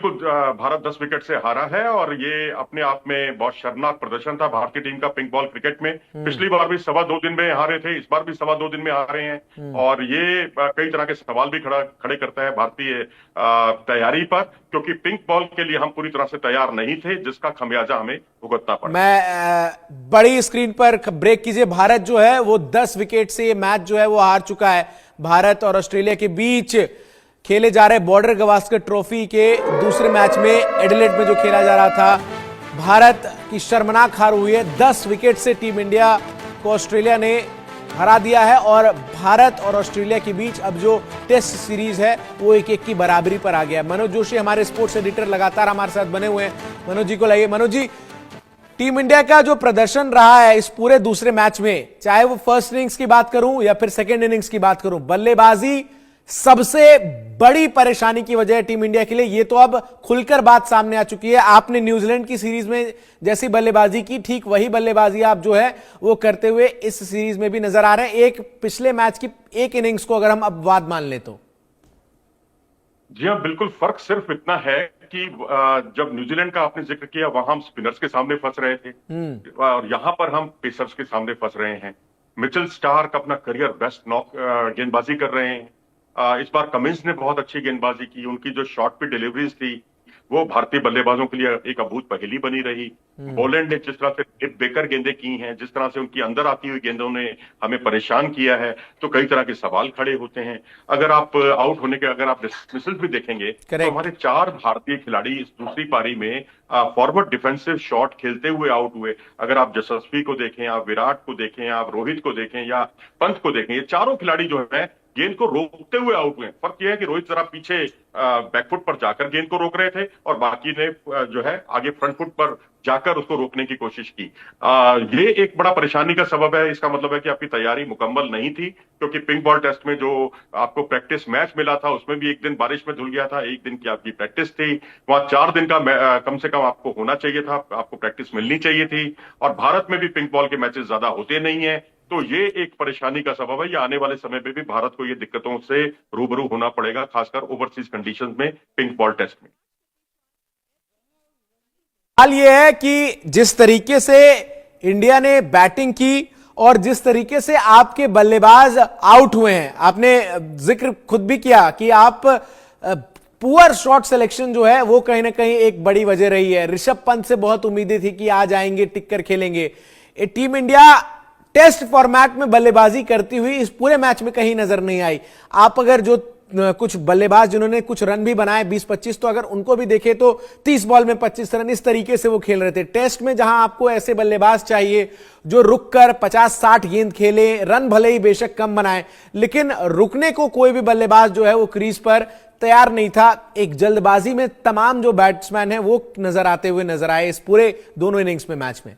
बिल्कुल भारत 10 विकेट से हारा है और ये अपने आप में बहुत शर्मनाक प्रदर्शन था भारतीय टीम का पिंक बॉल क्रिकेट में। हम्म। पिछली बार भी 2.25 दिन में हारे थे, इस बार भी 2.25 दिन में हारे हैं। हम्म। और ये कई तरह के सवाल भी खड़े करता है भारतीय तैयारी पर, क्योंकि पिंक बॉल के लिए हम पूरी तरह से तैयार नहीं थे, जिसका खमियाजा हमें भुगतना पड़ा। बड़ी स्क्रीन पर ब्रेक कीजिए। भारत जो है वो 10 विकेट से ये मैच जो है वो हार चुका है। भारत और ऑस्ट्रेलिया के बीच खेले जा रहे बॉर्डर गवास्कर ट्रॉफी के दूसरे मैच में एडिलेड में जो खेला जा रहा था, भारत की शर्मनाक हार हुई है। 10 विकेट से टीम इंडिया को ऑस्ट्रेलिया ने हरा दिया है और भारत और ऑस्ट्रेलिया के बीच अब जो टेस्ट सीरीज है वो 1-1 की बराबरी पर आ गया है। मनोज जोशी हमारे स्पोर्ट्स एडिटर लगातार हमारे साथ बने हुए हैं। मनोज जी को लाइए। मनोज जी, टीम इंडिया का जो प्रदर्शन रहा है इस पूरे दूसरे मैच में, चाहे वो फर्स्ट इनिंग्स की बात करूं या फिर सेकेंड इनिंग्स की बात करूं, बल्लेबाजी सबसे बड़ी परेशानी की वजह है टीम इंडिया के लिए। ये तो अब खुलकर बात सामने आ चुकी है। आपने न्यूजीलैंड की सीरीज में जैसी बल्लेबाजी की, ठीक वही बल्लेबाजी आप जो है वो करते हुए इस सीरीज में भी नजर आ रहे हैं। एक पिछले मैच की एक इनिंग्स को अगर हम अपवाद मान ले तो। जी हाँ, बिल्कुल। फर्क सिर्फ इतना है कि जब न्यूजीलैंड का आपने जिक्र किया, वहां हम स्पिनर्स के सामने फंस रहे थे और यहाँ पर हम पेसर्स के सामने फंस रहे हैं। मिचेल स्टार्क अपना करियर बेस्ट नॉक गेंदबाजी कर रहे हैं। इस बार कमिंस ने बहुत अच्छी गेंदबाजी की। उनकी जो शॉट पे डिलीवरीज थी वो भारतीय बल्लेबाजों के लिए एक अभूत पहेली बनी रही। पोलैंड ने जिस तरह से टिप बेकर गेंदें की हैं, जिस तरह से उनकी अंदर आती हुई गेंदों ने हमें परेशान किया है, तो कई तरह के सवाल खड़े होते हैं। अगर आप आउट होने के अगर आप डिसमिसल्स भी देखेंगे तो करेक्ट। हमारे 4 भारतीय खिलाड़ी इस दूसरी पारी में फॉरवर्ड डिफेंसिव शॉट खेलते हुए आउट हुए। अगर आप यशस्वी को देखें, आप विराट को देखें, आप रोहित को देखें या पंत को देखें, ये चारों खिलाड़ी जो है गेंद को रोकते हुए आउट हुए। फर्क यह है कि रोहित जरा पीछे बैकफुट पर जाकर गेंद को रोक रहे थे और बाकी ने जो है आगे फ्रंट फुट पर जाकर उसको रोकने की कोशिश की। ये एक बड़ा परेशानी का सबब है। इसका मतलब है कि आपकी तैयारी मुकम्मल नहीं थी, क्योंकि पिंक बॉल टेस्ट में जो आपको प्रैक्टिस मैच मिला था उसमें भी एक दिन बारिश में धुल गया था, एक दिन की आपकी प्रैक्टिस थी। वहां 4 दिन का कम से कम आपको होना चाहिए था, आपको प्रैक्टिस मिलनी चाहिए थी। और भारत में भी पिंक बॉल के मैचेस ज्यादा होते नहीं है, तो ये एक परेशानी का सबब है। ये आने वाले समय में भी भारत को ये दिक्कतों से रूबरू होना पड़ेगा, खासकर ओवरसीज कंडीशंस में पिंक बॉल टेस्ट में। हाल ये है कि जिस तरीके से इंडिया ने बैटिंग की और जिस तरीके से आपके बल्लेबाज आउट हुए हैं, आपने जिक्र खुद भी किया कि आप पुअर शॉट सिलेक्शन जो है वो कहीं ना कहीं एक बड़ी वजह रही है। ऋषभ पंत से बहुत उम्मीदें थी कि आ जाएंगे, टिक कर खेलेंगे। टीम इंडिया टेस्ट फॉर्मेट में बल्लेबाजी करती हुई इस पूरे मैच में कहीं नजर नहीं आई। आप अगर जो कुछ बल्लेबाज जिन्होंने कुछ रन भी बनाए 20-25, तो अगर उनको भी देखे तो 30 बॉल में 25 रन, इस तरीके से वो खेल रहे थे। टेस्ट में जहां आपको ऐसे बल्लेबाज चाहिए जो रुककर 50-60 गेंद खेले, रन भले ही बेशक कम बनाए, लेकिन रुकने को कोई भी बल्लेबाज जो है वो क्रीज पर तैयार नहीं था। एक जल्दबाजी में तमाम जो बैट्समैन है वो नजर आते हुए नजर आए इस पूरे दोनों इनिंग्स में, मैच में।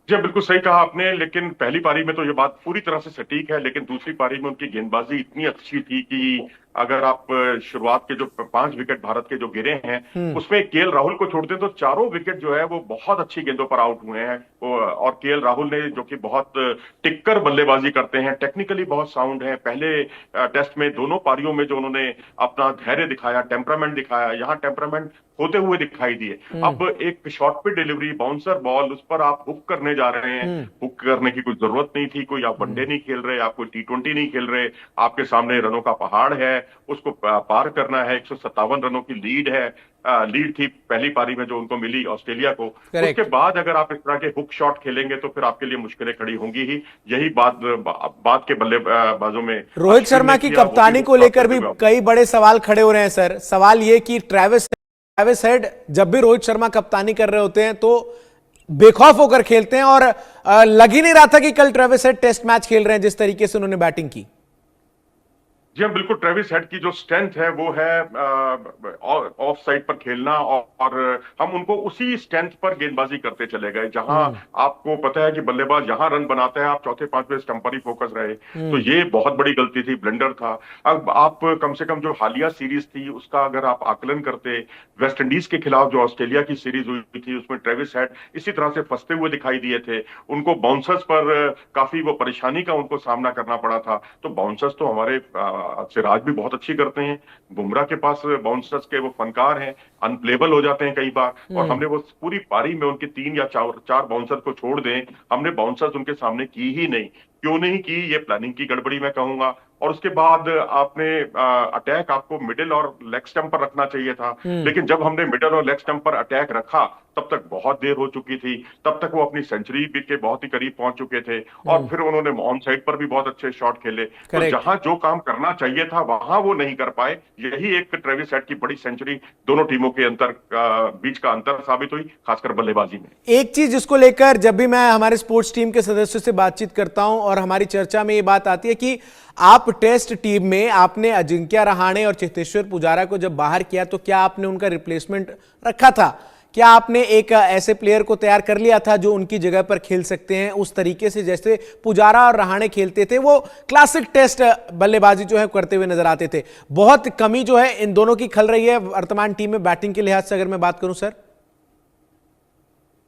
जी बिल्कुल सही कहा आपने। लेकिन पहली पारी में तो ये बात पूरी तरह से सटीक है, लेकिन दूसरी पारी में उनकी गेंदबाजी इतनी अच्छी थी कि अगर आप शुरुआत के जो 5 विकेट भारत के जो गिरे हैं उसमें केएल राहुल को छोड़ दें तो चारों विकेट जो है वो बहुत अच्छी गेंदों पर आउट हुए हैं। और केएल राहुल ने, जो कि बहुत टिककर बल्लेबाजी करते हैं, टेक्निकली बहुत साउंड है, पहले टेस्ट में दोनों पारियों में जो उन्होंने अपना धैर्य दिखाया, टेम्परामेंट दिखाया, यहाँ टेम्परामेंट होते हुए दिखाई दिए। अब एक शॉर्ट पे डिलीवरी, बाउंसर बॉल, उस पर आप हुक करने जा रहे हैं। हुक करने की कोई जरूरत नहीं थी। कोई आप वनडे नहीं खेल रहे, आप कोई T20 नहीं खेल रहे, आपके सामने रनों का पहाड़ है, उसको पार करना है। 157 रनों की लीड है। लीड थी पहली पारी में जो उनको मिली ऑस्ट्रेलिया को। उसके बाद अगर आप इस तरह के हुक शॉट खेलेंगे तो फिर आपके लिए मुश्किलें खड़ी होंगी ही। यही बात के बल्लेबाजों में रोहित शर्मा की कप्तानी को लेकर भी कई बड़े सवाल खड़े हो रहे हैं सर। सवाल ये कि ट्रेविस हेड जब भी रोहित शर्मा कप्तानी कर रहे होते हैं तो बेखौफ होकर खेलते हैं और लग ही नहीं रहा था कि कल ट्रेविस हेड टेस्ट मैच खेल रहे हैं जिस तरीके से उन्होंने बैटिंग की। जी हाँ, बिल्कुल। ट्रेविस हेड की जो स्ट्रेंथ है वो है ऑफ साइड पर खेलना, और हम उनको उसी स्ट्रेंथ पर गेंदबाजी करते चले गए। जहां आपको पता है कि बल्लेबाज यहां रन बनाते हैं, आप चौथे पांचवें स्टंप पर ही फोकस रहे। तो ये बहुत बड़ी गलती थी, ब्लंडर था। अब आप कम से कम जो हालिया सीरीज थी उसका अगर आप आकलन करते, वेस्ट इंडीज के खिलाफ जो ऑस्ट्रेलिया की सीरीज हुई थी उसमें ट्रेविस हेड इसी तरह से फंसते हुए दिखाई दिए थे। उनको बाउंसर्स पर काफी वो परेशानी का उनको सामना करना पड़ा था। तो बाउंसर्स तो हमारे सिराज भी बहुत अच्छी करते हैं। बुमराह के पास बाउंसर्स के वो फनकार हैं, अनप्लेबल हो जाते हैं कई बार, और हमने वो पूरी पारी में उनके 3 या 4 बाउंसर को छोड़ दें, हमने बाउंसर्स उनके सामने की ही नहीं। क्यों नहीं की? ये प्लानिंग की गड़बड़ी मैं कहूंगा। और उसके बाद आपने अटैक आपको मिडिल और लेग स्टंप पर रखना चाहिए था, लेकिन जब हमने मिडिल और लेग स्टंप पर अटैक रखा तब तक बहुत देर हो चुकी थी, तब तक वो अपनी सेंचुरी के बहुत ही करीब पहुंच चुके थे, और फिर उन्होंने ऑन साइड पर भी बहुत अच्छे शॉट खेले। तो जहां जो काम करना चाहिए था वहां वो नहीं कर पाए। यही एक ट्रेविस हेड की बड़ी सेंचुरी दोनों टीमों के बीच का अंतर साबित हुई, खासकर बल्लेबाजी में। एक चीज जिसको लेकर जब भी मैं हमारे स्पोर्ट्स टीम के सदस्यों से बातचीत करता हूं और हमारी चर्चा में ये बात आती है कि आप टेस्ट टीम में आपने अजिंक्य रहाणे और चेतेश्वर पुजारा को जब बाहर किया तो क्या आपने उनका रिप्लेसमेंट रखा था? क्या आपने एक ऐसे प्लेयर को तैयार कर लिया था जो उनकी जगह पर खेल सकते हैं उस तरीके से जैसे पुजारा और रहाणे खेलते थे? वो क्लासिक टेस्ट बल्लेबाजी जो है करते हुए नजर आते थे। बहुत कमी जो है इन दोनों की खल रही है वर्तमान टीम में बैटिंग के लिहाज से, अगर मैं बात करूं सर।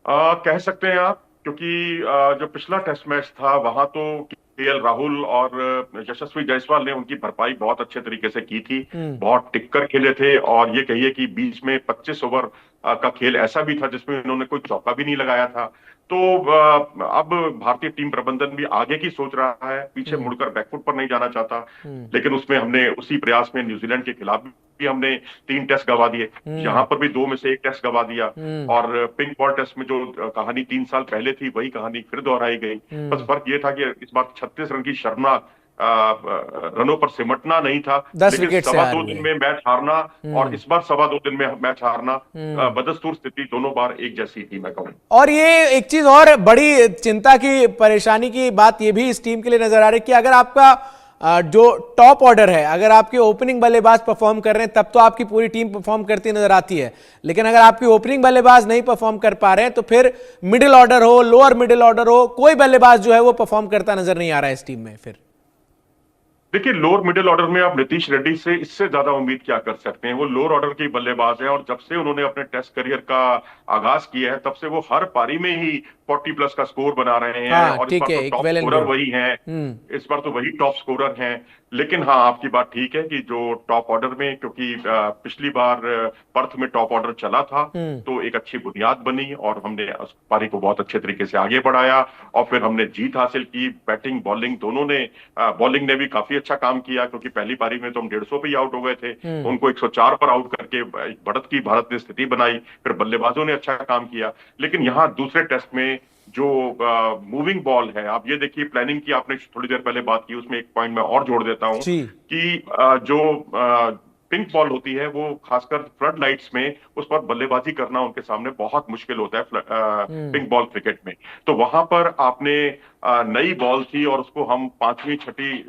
कह सकते हैं आप, क्योंकि जो पिछला टेस्ट मैच था वहां तो केएल राहुल और यशस्वी जायसवाल ने उनकी भरपाई बहुत अच्छे तरीके से की थी, बहुत टिककर खेले थे, और ये कहिए कि बीच में 25 ओवर का खेल ऐसा भी था जिसमें इन्होंने कोई चौका भी नहीं लगाया था। तो अब भारतीय टीम प्रबंधन भी आगे की सोच रहा है, पीछे मुड़कर बैकफुट पर नहीं जाना चाहता, लेकिन उसमें हमने उसी प्रयास में न्यूजीलैंड के खिलाफ भी हमने 3 टेस्ट गवा दिए, यहाँ पर भी 2 में से 1 टेस्ट गवा दिया, और पिंक बॉल टेस्ट में जो कहानी 3 साल पहले थी वही कहानी फिर दोहराई गई। बस फर्क ये था कि इस बार 36 रन की शर्मनाक रनों पर सिमटना नहीं था, 10 लेकिन विकेट से 2.25 दिन में मैच हारना और इस बार 2.25 दिन में मैच हारना, बदस्तूर स्थिति दोनों बार एक जैसी थी मैं कहूँ। और ये एक चीज और बड़ी चिंता की परेशानी की बात ये भी इस टीम के लिए नजर आ रही है कि अगर आपका जो टॉप ऑर्डर है, अगर आपके ओपनिंग बल्लेबाज परफॉर्म कर रहे हैं तब तो आपकी पूरी टीम परफॉर्म करती नजर आती है, लेकिन अगर आपकी ओपनिंग बल्लेबाज नहीं परफॉर्म कर पा रहे हैं तो फिर मिडिल ऑर्डर हो, लोअर मिडिल ऑर्डर हो, कोई बल्लेबाज जो है वो परफॉर्म करता नजर नहीं आ रहा है इस टीम में। फिर देखिए, लोअर मिडिल ऑर्डर में आप नीतीश रेड्डी से इससे ज्यादा उम्मीद क्या कर सकते हैं? वो लोअर ऑर्डर के बल्लेबाज हैं, और जब से उन्होंने अपने टेस्ट करियर का आगाज किया है तब से वो हर पारी में ही 40 प्लस का स्कोर बना रहे हैं, हाँ, और इस बार तो टॉप स्कोरर वही हैं, इस बार तो वही टॉप स्कोरर हैं। लेकिन हाँ, आपकी बात ठीक है कि जो टॉप ऑर्डर में, क्योंकि पिछली बार पर्थ में टॉप ऑर्डर चला था तो एक अच्छी बुनियाद बनी और हमने उस पारी को बहुत अच्छे तरीके से आगे बढ़ाया, और फिर हमने जीत हासिल की। बैटिंग बॉलिंग दोनों ने, बॉलिंग ने भी काफी अच्छा काम किया, क्योंकि पहली पारी में तो हम 150 पे ही आउट हो गए थे, उनको 104 पर आउट करके एक बढ़त की भारत ने स्थिति बनाई। फिर बल्लेबाजों ने अच्छा काम किया, लेकिन यहाँ दूसरे टेस्ट में जो मूविंग बॉल है, आप ये देखिए, प्लानिंग की आपने थोड़ी देर पहले बात की, उसमें एक पॉइंट मैं और जोड़ देता हूं कि जो पिंक बॉल होती है वो खासकर फ्लड लाइट्स में उस पर बल्लेबाजी करना उनके सामने बहुत मुश्किल होता है पिंक बॉल क्रिकेट में। तो वहां पर आपने नई बॉल थी और उसको हम 5वीं 6ठी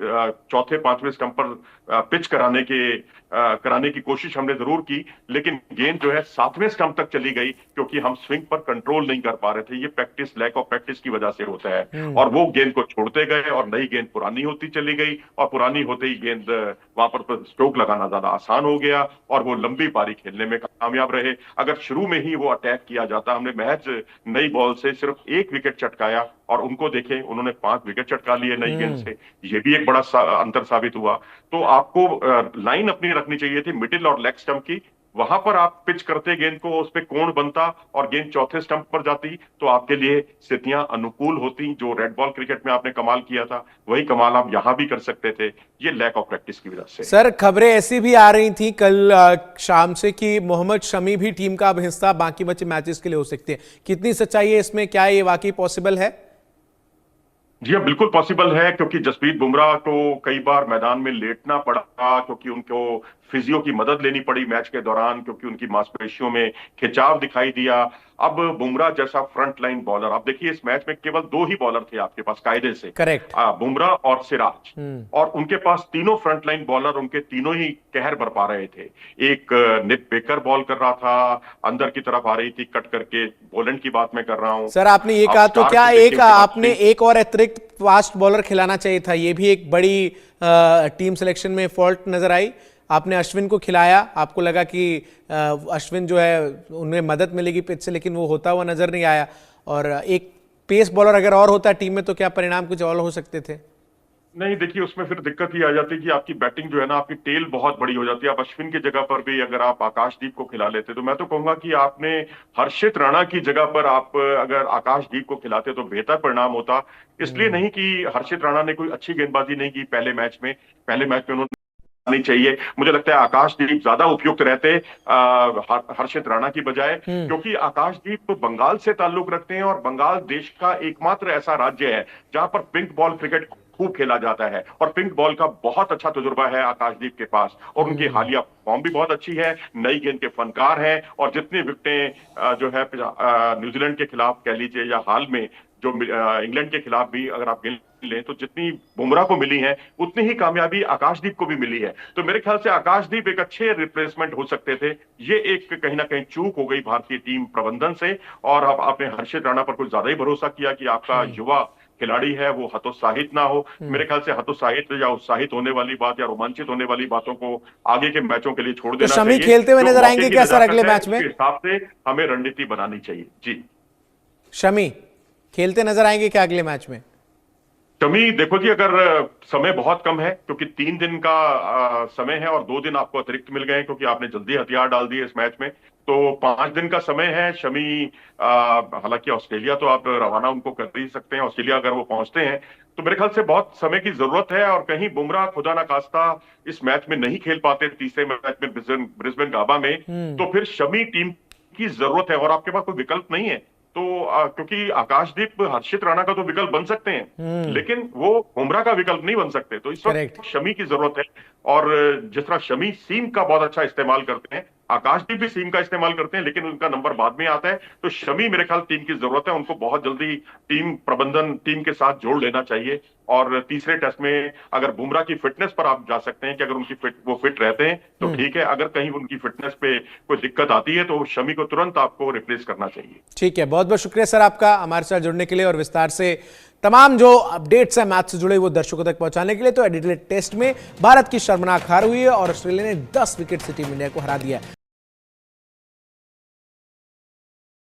चौथे 5वें स्टंप पर पिच कराने की कोशिश हमने जरूर की, लेकिन गेंद जो है 7वें स्टंप तक चली गई, क्योंकि हम स्विंग पर कंट्रोल नहीं कर पा रहे थे। ये प्रैक्टिस, लैक ऑफ प्रैक्टिस की वजह से होता है, और वो गेंद को छोड़ते गए और नई गेंद पुरानी होती चली गई, और पुरानी होते ही गेंद वहां पर स्ट्रोक लगाना ज्यादा आसान हो गया और वो लंबी पारी खेलने में कामयाब रहे। अगर शुरू में ही वो अटैक किया जाता, हमने महज नई बॉल से सिर्फ 1 विकेट चटकाया, और उनको देखें उन्होंने 5 विकेट चटका लिए नई गेंद से, ये भी एक बड़ा अंतर साबित हुआ। तो आपको लाइन अपनी रखनी चाहिए थी मिडिल और लेग स्टंप की, वहां पर आप पिच करते गेंद को, उस पे कोण बनता और गेंद चौथे स्टंप पर जाती तो आपके लिए स्थितियां अनुकूल होती। जो रेड बॉल क्रिकेट में आपने कमाल किया था वही कमाल आप यहां भी कर सकते थे, ये लैक ऑफ प्रैक्टिस की वजह से। सर, खबरें ऐसी भी आ रही थी कल शाम से कि मोहम्मद शमी भी टीम का अब हिस्सा बाकी बचे मैचेस के लिए हो सकते हैं, कितनी सच्चाई है इसमें? क्या ये वाकई पॉसिबल है? जी हाँ, बिल्कुल पॉसिबल है, क्योंकि जसप्रीत बुमराह को कई बार मैदान में लेटना पड़ा, क्योंकि उनको फिजियो की मदद लेनी पड़ी मैच के दौरान, क्योंकि उनकी मांसपेशियों में खिंचाव दिखाई दिया। अब बुमराह जैसा फ्रंट लाइन बॉलर, आप देखिए इस मैच में केवल 2 ही बॉलर थे आपके पास कायदे से, करेक्ट, बुमराह और सिराज, और उनके पास तीनों फ्रंट लाइन बॉलर, उनके तीनों ही कहर बरपा रहे थे। एक निक बेकर बॉल कर रहा था, अंदर की तरफ आ रही थी कट करके, बोलेंड की बात मैं कर रहा हूं। सर आपने ये कहा तो क्या आपने एक और अतिरिक्त फास्ट बॉलर खिलाना चाहिए था? ये भी एक बड़ी टीम सिलेक्शन में फॉल्ट नजर आई। आपने अश्विन को खिलाया, आपको लगा कि अश्विन जो है उन्हें मदद मिलेगी पिच से, लेकिन वो होता हुआ नजर नहीं आया। और एक पेस बॉलर अगर और होता टीम में तो क्या परिणाम कुछ और हो सकते थे? नहीं, देखिए उसमें फिर दिक्कत ये आ जाती है कि आपकी बैटिंग जो है ना, आपकी टेल बहुत बड़ी हो जाती है। आप अश्विन की जगह पर भी अगर आप आकाशदीप को खिला लेते तो मैं तो कहूंगा कि आपने हर्षित राणा की जगह पर आप अगर आकाशदीप को खिलाते तो बेहतर परिणाम होता। इसलिए नहीं कि हर्षित राणा ने कोई अच्छी गेंदबाजी नहीं की पहले मैच में उन्होंने नहीं चाहिए। मुझे लगता है आकाशदीप ज्यादा उपयुक्त रहते हर्षित राणा की बजाय, क्योंकि आकाशदीप बंगाल से ताल्लुक रखते हैं और बंगाल देश का एकमात्र ऐसा राज्य है जहां पर पिंक बॉल क्रिकेट खूब खेला जाता है और पिंक बॉल का बहुत अच्छा तजुर्बा है आकाशदीप के पास और उनकी हालिया फॉर्म भी बहुत अच्छी है। नई गेंद के फनकार हैं और जितनी विकेटें जो है न्यूजीलैंड के खिलाफ कह लीजिए या हाल में जो इंग्लैंड के खिलाफ भी अगर आप गिन लें तो जितनी बुमराह को मिली है उतनी ही कामयाबी आकाशदीप को भी मिली है। तो मेरे ख्याल से आकाशदीप एक अच्छे रिप्लेसमेंट हो सकते थे। ये एक कहीं ना कहीं चूक हो गई भारतीय टीम प्रबंधन से और अब आपने हर्षित राणा पर कुछ ज्यादा ही भरोसा किया कि आपका युवा खिलाड़ी है वो हतोत्साहित ना हो। मेरे ख्याल से हतोत्साहित या उत्साहित होने वाली बात या रोमांचित होने वाली बातों को आगे के मैचों के लिए छोड़ देना शमी चाहिए। खेलते हुए जो नजर मौके आएंगे की क्या सर नजाकत अगले है, मैच में? उसके हिसाब से हमें रणनीति बनानी चाहिए। जी शमी खेलते नजर आएंगे क्या अगले मैच में? शमी देखो जी, अगर समय बहुत कम है क्योंकि 3 दिन का समय है और 2 दिन आपको अतिरिक्त मिल गए हैं क्योंकि आपने जल्दी हथियार डाल दिए इस मैच में, तो 5 दिन का समय है। शमी हालांकि ऑस्ट्रेलिया तो आप रवाना उनको कर ही सकते हैं, ऑस्ट्रेलिया अगर वो पहुंचते हैं तो मेरे ख्याल से बहुत समय की जरूरत है और कहीं बुमराह खुदा ना खास्ता इस मैच में नहीं खेल पाते तीसरे मैच में ब्रिस्बेन गाबा में, तो फिर शमी टीम की जरूरत है और आपके पास कोई विकल्प नहीं है। तो क्योंकि आकाशदीप हर्षित राणा का तो विकल्प बन सकते हैं लेकिन वो बुमराह का विकल्प नहीं बन सकते। तो इस वक्त शमी की जरूरत है और जिस तरह शमी सीम का बहुत अच्छा इस्तेमाल करते हैं, आकाशदीप भी सीम का इस्तेमाल करते हैं लेकिन उनका नंबर बाद में आता है। तो शमी मेरे ख्याल टीम की जरूरत है, उनको बहुत जल्दी टीम प्रबंधन टीम के साथ जोड़ लेना चाहिए। और तीसरे टेस्ट में अगर बुमराह की फिटनेस पर आप जा सकते हैं कि अगर वो फिट रहते हैं तो ठीक है, अगर कहीं उनकी फिटनेस पे कोई दिक्कत आती है तो शमी को तुरंत आपको रिप्लेस करना चाहिए। ठीक है, बहुत बहुत शुक्रिया सर आपका हमारे साथ जुड़ने के लिए और विस्तार से तमाम जो अपडेट्स हैं मैच से जुड़े वो दर्शकों तक पहुंचाने के लिए। तो एडिलेड टेस्ट में भारत की शर्मनाक हार हुई है और ऑस्ट्रेलिया ने 10 विकेट से टीम इंडिया को हरा दिया।